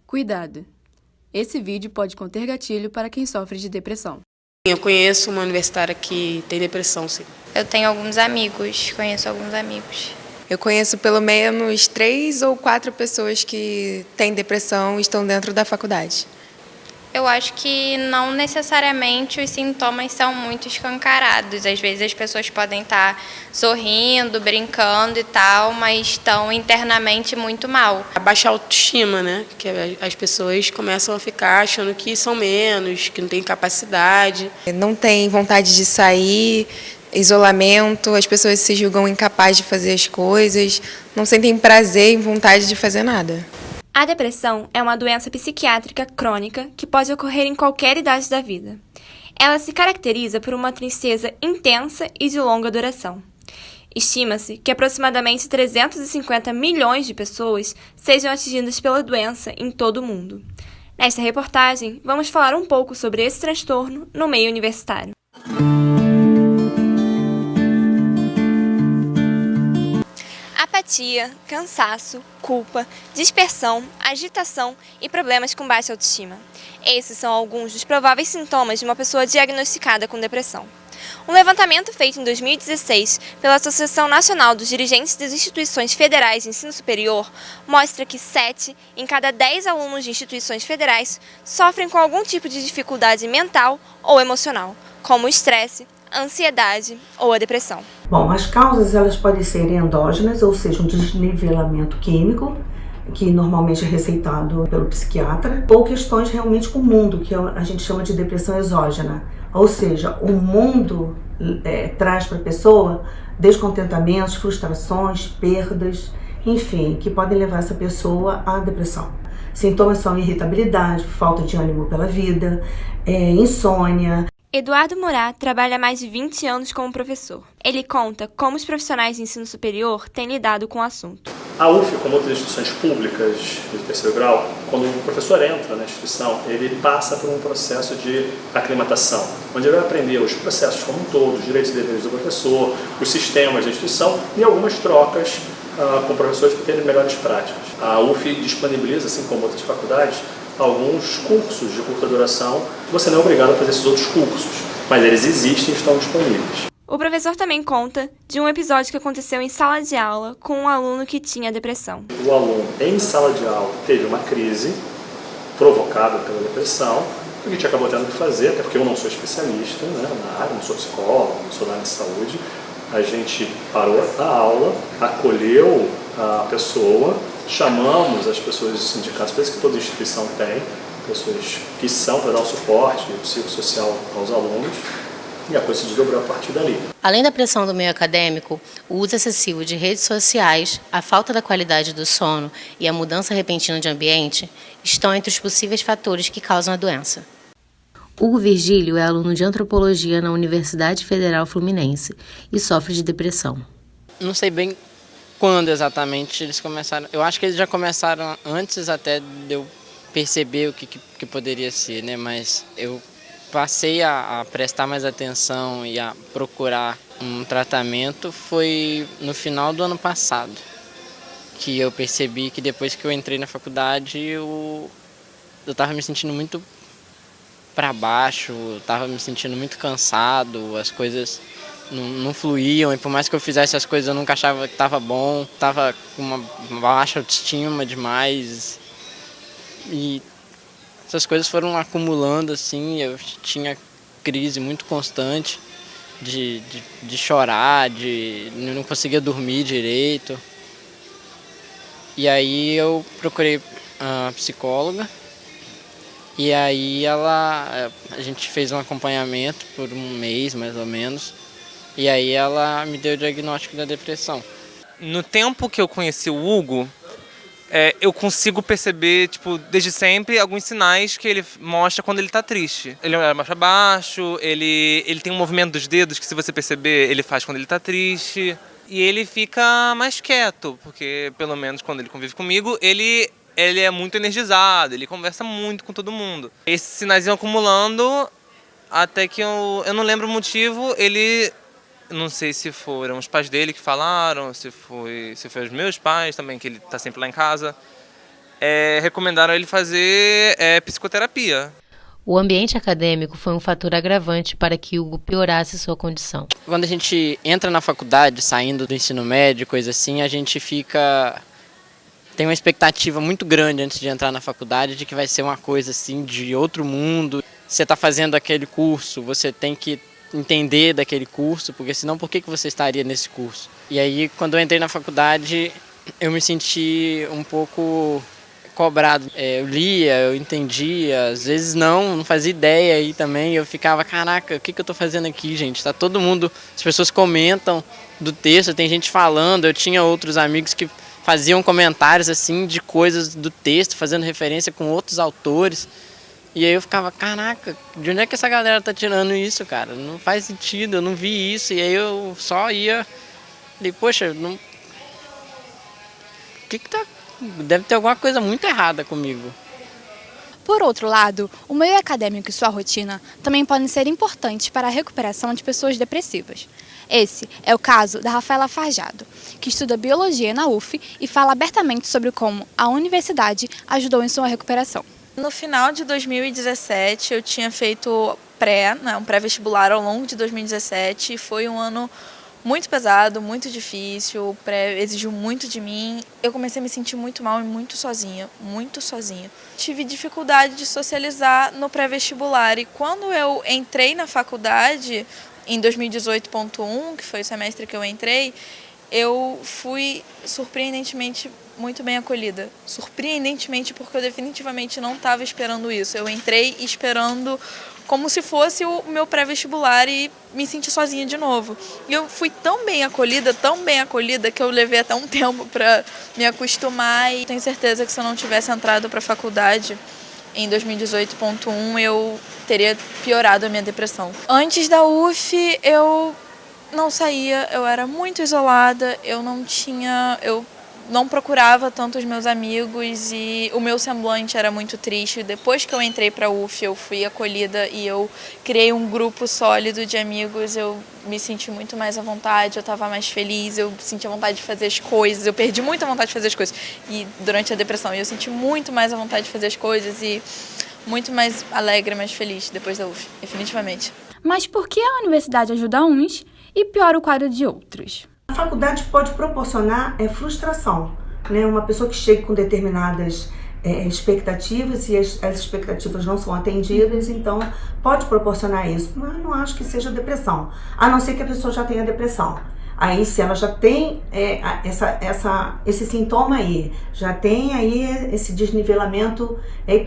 Cuidado! Esse vídeo pode conter gatilho para quem sofre de depressão. Eu conheço uma universitária que tem depressão, sim. Eu tenho alguns amigos, conheço alguns amigos. Eu conheço pelo menos 3 ou 4 pessoas que têm depressão e estão dentro da faculdade. Eu acho que não necessariamente os sintomas são muito escancarados. Às vezes as pessoas podem estar sorrindo, brincando e tal, mas estão internamente muito mal. A baixa autoestima, né? Que as pessoas começam a ficar achando que são menos, que não têm capacidade. Não tem vontade de sair, isolamento, as pessoas se julgam incapazes de fazer as coisas, não sentem prazer e vontade de fazer nada. A depressão é uma doença psiquiátrica crônica que pode ocorrer em qualquer idade da vida. Ela se caracteriza por uma tristeza intensa e de longa duração. Estima-se que aproximadamente 350 milhões de pessoas sejam atingidas pela doença em todo o mundo. Nesta reportagem, vamos falar um pouco sobre esse transtorno no meio universitário. Apatia, cansaço, culpa, dispersão, agitação e problemas com baixa autoestima. Esses são alguns dos prováveis sintomas de uma pessoa diagnosticada com depressão. Um levantamento feito em 2016 pela Associação Nacional dos Dirigentes das Instituições Federais de Ensino Superior mostra que 7 em cada 10 alunos de instituições federais sofrem com algum tipo de dificuldade mental ou emocional, como o estresse, a ansiedade ou a depressão. Bom, as causas elas podem ser endógenas, ou seja, um desnivelamento químico, que normalmente é receitado pelo psiquiatra, ou questões realmente com o mundo, que a gente chama de depressão exógena, ou seja, o mundo traz para a pessoa descontentamentos, frustrações, perdas, enfim, que podem levar essa pessoa à depressão. Sintomas são irritabilidade, falta de ânimo pela vida, insônia. Eduardo Murat trabalha há mais de 20 anos como professor. Ele conta como os profissionais de ensino superior têm lidado com o assunto. A UF, como outras instituições públicas de terceiro grau, quando o professor entra na instituição, ele passa por um processo de aclimatação, onde ele vai aprender os processos como um todo, os direitos e deveres do professor, os sistemas da instituição e algumas trocas com professores para terem melhores práticas. A UF disponibiliza, assim como outras faculdades, alguns cursos de curta duração. Você não é obrigado a fazer esses outros cursos, mas eles existem e estão disponíveis. O professor também conta de um episódio que aconteceu em sala de aula com um aluno que tinha depressão. O aluno, em sala de aula, teve uma crise provocada pela depressão, o que a gente acabou tendo que fazer, até porque eu não sou especialista, né, na área, não sou psicólogo, não sou da área de saúde. A gente parou a aula, acolheu a pessoa, chamamos as pessoas dos sindicatos, por isso que toda instituição tem, pessoas que são para dar o suporte psicossocial aos alunos, e a coisa se desdobrou a partir dali. Além da pressão do meio acadêmico, o uso excessivo de redes sociais, a falta da qualidade do sono e a mudança repentina de ambiente estão entre os possíveis fatores que causam a doença. Hugo Virgílio é aluno de antropologia na Universidade Federal Fluminense e sofre de depressão. Não sei bem quando exatamente eles começaram. Eu acho que eles já começaram antes até de eu perceber o que poderia ser, né? Mas eu passei a prestar mais atenção e a procurar um tratamento foi no final do ano passado, que eu percebi que depois que eu entrei na faculdade eu estava me sentindo muito para baixo, estava me sentindo muito cansado, as coisas não fluíam, e por mais que eu fizesse as coisas eu nunca achava que estava bom, estava com uma baixa autoestima demais, e essas coisas foram acumulando assim, eu tinha crise muito constante de chorar, não conseguia dormir direito. E aí eu procurei a psicóloga, e aí a gente fez um acompanhamento por um mês mais ou menos, e aí ela me deu o diagnóstico da depressão. No tempo que eu conheci o Hugo, eu consigo perceber, desde sempre, alguns sinais que ele mostra quando ele está triste. Ele olha mais para baixo, ele tem um movimento dos dedos que, se você perceber, ele faz quando ele está triste. E ele fica mais quieto, porque, pelo menos quando ele convive comigo, ele é muito energizado, ele conversa muito com todo mundo. Esses sinais iam acumulando até que eu não lembro o motivo, não sei se foram os pais dele que falaram, se foi os meus pais também, que ele está sempre lá em casa. recomendaram ele fazer psicoterapia. O ambiente acadêmico foi um fator agravante para que Hugo piorasse sua condição. Quando a gente entra na faculdade, saindo do ensino médio, coisa assim, a gente tem uma expectativa muito grande antes de entrar na faculdade de que vai ser uma coisa assim de outro mundo. Você está fazendo aquele curso, você tem que entender daquele curso, porque senão por que você estaria nesse curso? E aí, quando eu entrei na faculdade, eu me senti um pouco cobrado. Eu lia, eu entendia, às vezes não fazia ideia, e também eu ficava, caraca, o que eu tô fazendo aqui, gente? Tá todo mundo, as pessoas comentam do texto, tem gente falando, eu tinha outros amigos que faziam comentários assim de coisas do texto, fazendo referência com outros autores, e aí eu ficava, caraca, de onde é que essa galera tá tirando isso, cara? Não faz sentido, eu não vi isso, e aí eu só ia, falei, poxa, não... o que tá... Deve ter alguma coisa muito errada comigo. Por outro lado, o meio acadêmico e sua rotina também podem ser importantes para a recuperação de pessoas depressivas. Esse é o caso da Rafaela Farjado, que estuda biologia na UF e fala abertamente sobre como a universidade ajudou em sua recuperação. No final de 2017, eu tinha feito um pré-vestibular ao longo de 2017 e foi um ano muito pesado, muito difícil, o pré exigiu muito de mim. Eu comecei a me sentir muito mal e muito sozinha, muito sozinha. Tive dificuldade de socializar no pré-vestibular e quando eu entrei na faculdade, em 2018.1, que foi o semestre que eu entrei, eu fui surpreendentemente muito bem acolhida. Surpreendentemente, porque eu definitivamente não estava esperando isso. Eu entrei esperando como se fosse o meu pré-vestibular e me senti sozinha de novo. E eu fui tão bem acolhida, que eu levei até um tempo para me acostumar. E tenho certeza que se eu não tivesse entrado para a faculdade em 2018.1, eu teria piorado a minha depressão. Antes da UF, eu não saía, eu era muito isolada, eu não procurava tanto os meus amigos e o meu semblante era muito triste. Depois que eu entrei para a UF, eu fui acolhida e eu criei um grupo sólido de amigos. Eu me senti muito mais à vontade, eu estava mais feliz, eu senti a vontade de fazer as coisas. Eu perdi muito a vontade de fazer as coisas e durante a depressão. Eu senti muito mais a vontade de fazer as coisas e muito mais alegre, mais feliz depois da UF, definitivamente. Mas por que a universidade ajuda uns e piora o quadro de outros? A faculdade pode proporcionar frustração, né? Uma pessoa que chega com determinadas expectativas e as expectativas não são atendidas, então pode proporcionar isso, mas não acho que seja depressão, a não ser que a pessoa já tenha depressão. Aí, se ela já tem esse sintoma aí, já tem aí esse desnivelamento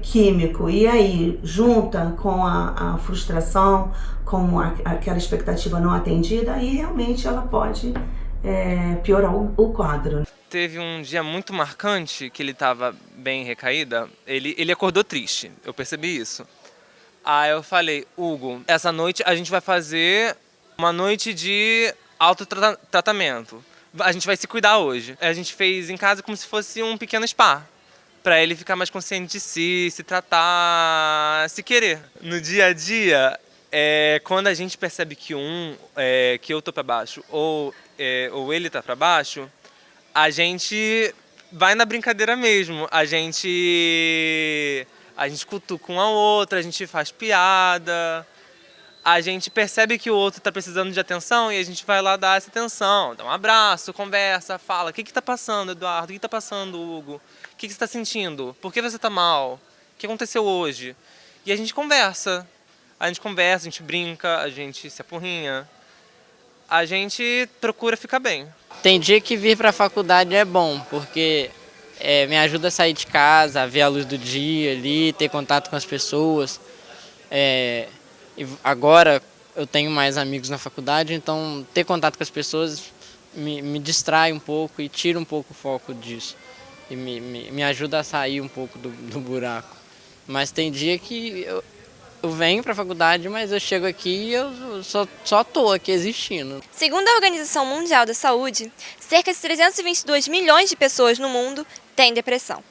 químico, e aí junta com a frustração, com aquela expectativa não atendida, aí realmente ela pode piorar o quadro. Teve um dia muito marcante que ele estava bem recaída, ele acordou triste, eu percebi isso. Aí eu falei, Hugo, essa noite a gente vai fazer uma noite de autotratamento. A gente vai se cuidar hoje. A gente fez em casa como se fosse um pequeno spa, para ele ficar mais consciente de si, se tratar, se querer. No dia a dia, quando a gente percebe que que eu tô para baixo ou ele tá para baixo, a gente vai na brincadeira mesmo. A gente cutuca um ao outro, a gente faz piada. A gente percebe que o outro está precisando de atenção e a gente vai lá dar essa atenção, dá um abraço, conversa, fala, o que está passando, Eduardo? O que está passando, Hugo? O que você está sentindo? Por que você está mal? O que aconteceu hoje? E a gente conversa, a gente brinca, a gente se apurrinha, a gente procura ficar bem. Tem dia que vir para a faculdade é bom, porque me ajuda a sair de casa, a ver a luz do dia ali, ter contato com as pessoas. E agora eu tenho mais amigos na faculdade, então ter contato com as pessoas me distrai um pouco e tira um pouco o foco disso. E me ajuda a sair um pouco do buraco. Mas tem dia que eu venho para a faculdade, mas eu chego aqui e eu só tô aqui existindo. Segundo a Organização Mundial da Saúde, cerca de 322 milhões de pessoas no mundo têm depressão.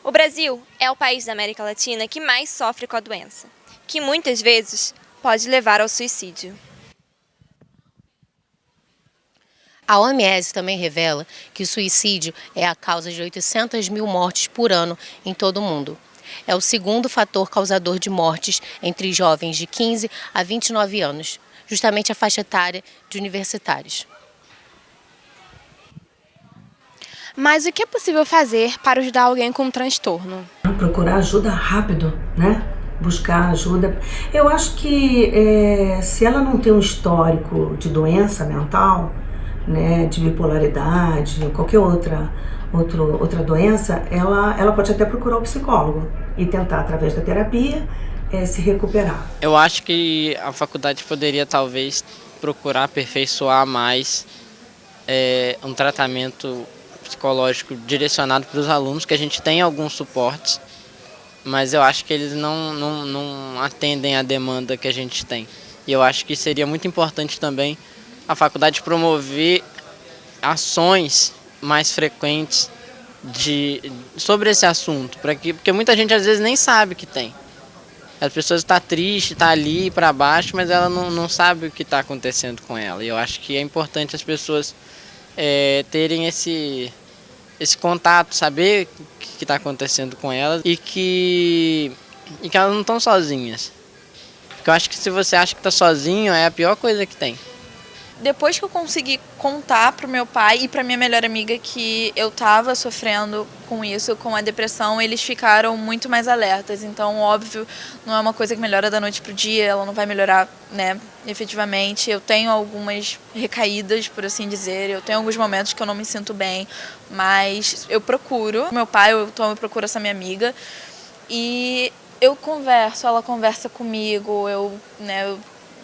O Brasil é o país da América Latina que mais sofre com a doença, que muitas vezes pode levar ao suicídio. A OMS também revela que o suicídio é a causa de 800 mil mortes por ano em todo o mundo. É o segundo fator causador de mortes entre jovens de 15 a 29 anos, justamente a faixa etária de universitários. Mas o que é possível fazer para ajudar alguém com um transtorno? Procurar ajuda rápido, né? Buscar ajuda. Eu acho que se ela não tem um histórico de doença mental, né, de bipolaridade, qualquer outra doença, ela pode até procurar o psicólogo e tentar, através da terapia, se recuperar. Eu acho que a faculdade poderia talvez procurar aperfeiçoar mais um tratamento psicológico direcionado para os alunos, que a gente tem alguns suportes, mas eu acho que eles não atendem a demanda que a gente tem. E eu acho que seria muito importante também a faculdade promover ações mais frequentes sobre esse assunto, porque muita gente às vezes nem sabe que tem. As pessoas estão tristes, estão ali para baixo, mas ela não sabe o que está acontecendo com ela. E eu acho que é importante as pessoas terem esse contato, saber o que está acontecendo com elas e que elas não estão sozinhas. Porque eu acho que se você acha que está sozinho, é a pior coisa que tem. Depois que eu consegui contar pro meu pai e pra minha melhor amiga que eu tava sofrendo com isso, com a depressão, eles ficaram muito mais alertas. Então, óbvio, não é uma coisa que melhora da noite pro dia, ela não vai melhorar, né, efetivamente. Eu tenho algumas recaídas, por assim dizer, eu tenho alguns momentos que eu não me sinto bem, mas eu procuro meu pai, eu procuro essa minha amiga e eu converso, ela conversa comigo, eu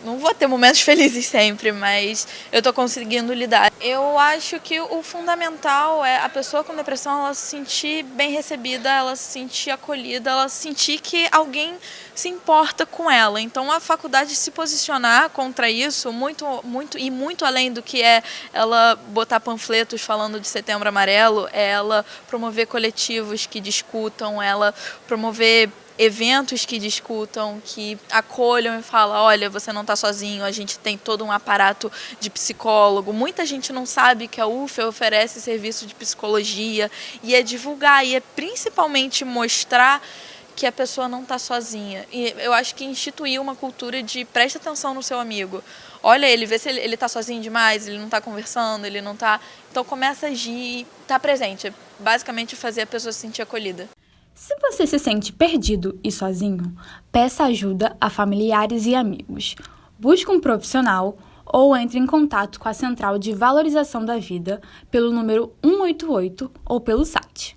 não vou ter momentos felizes sempre, mas eu tô conseguindo lidar. Eu acho que o fundamental é a pessoa com depressão, ela se sentir bem recebida, ela se sentir acolhida, ela sentir que alguém se importa com ela. Então a faculdade se posicionar contra isso, muito além do que é ela botar panfletos falando de Setembro Amarelo, é ela promover coletivos que discutam, ela promover eventos que discutam, que acolham e falam, olha, você não está sozinho, a gente tem todo um aparato de psicólogo. Muita gente não sabe que a UF oferece serviço de psicologia e é divulgar, e é principalmente mostrar que a pessoa não está sozinha. E eu acho que instituir uma cultura de preste atenção no seu amigo. Olha ele, vê se ele está sozinho demais, ele não está conversando, ele não está... Então começa a agir, tá presente. Basicamente fazer a pessoa se sentir acolhida. Se você se sente perdido e sozinho, peça ajuda a familiares e amigos. Busque um profissional ou entre em contato com a Central de Valorização da Vida pelo número 188 ou pelo site.